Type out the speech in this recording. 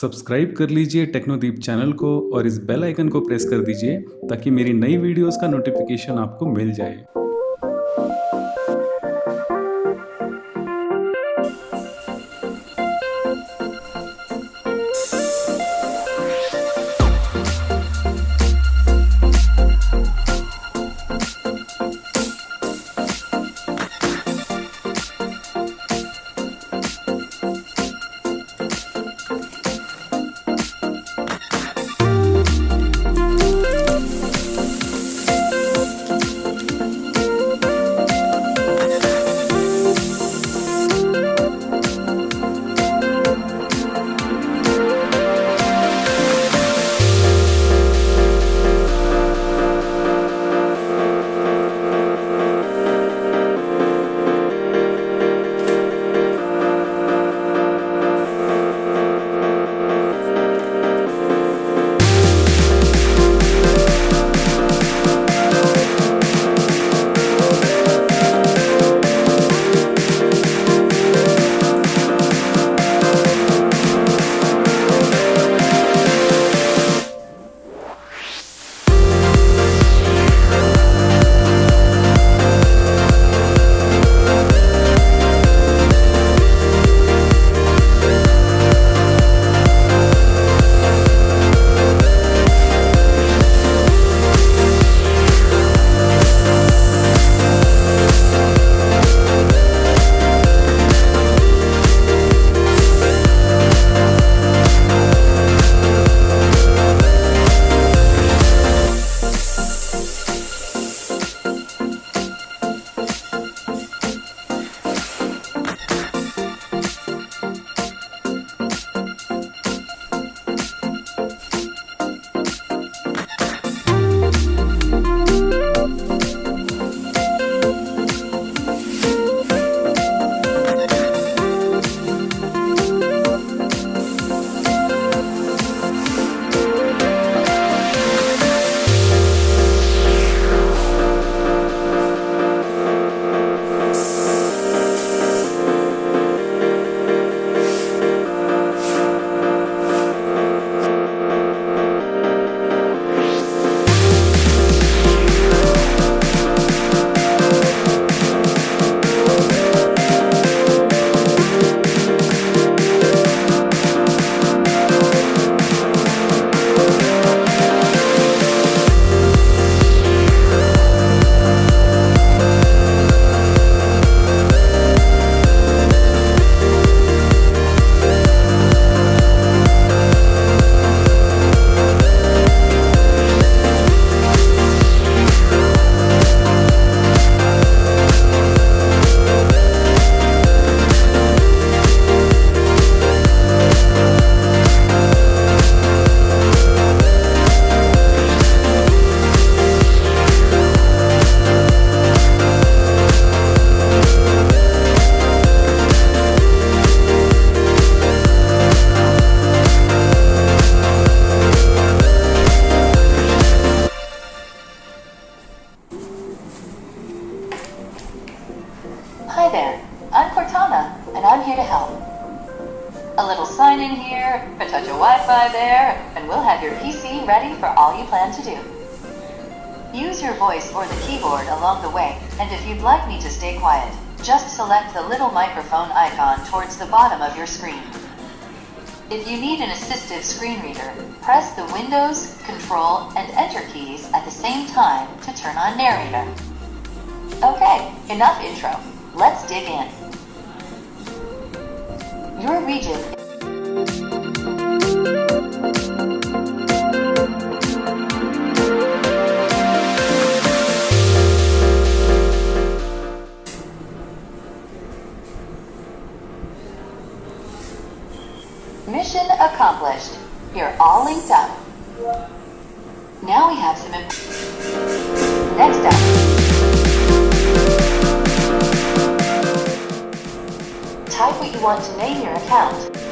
Subscribe कर लीजिए टेक्नोदीप channel को और इस बेल आइकन को प्रेस कर दीजिए ताकि मेरी नई वीडियोस का नोटिफिकेशन आपको मिल जाए। Hi there, I'm Cortana, and I'm here to help. A little sign in here, a touch of Wi-Fi there, and we'll have your PC ready for all you plan to do. Use your voice or the keyboard along the way, and if you'd like me to stay quiet, just select the little microphone icon towards the bottom of your screen. If you need an assistive screen reader, press the Windows, Control, and Enter keys at the same time to turn on Narrator. Okay, enough intro. Let's dig in. Your region. Mission accomplished. You're all linked up. Now we have some Next up. Type what you want to name your account.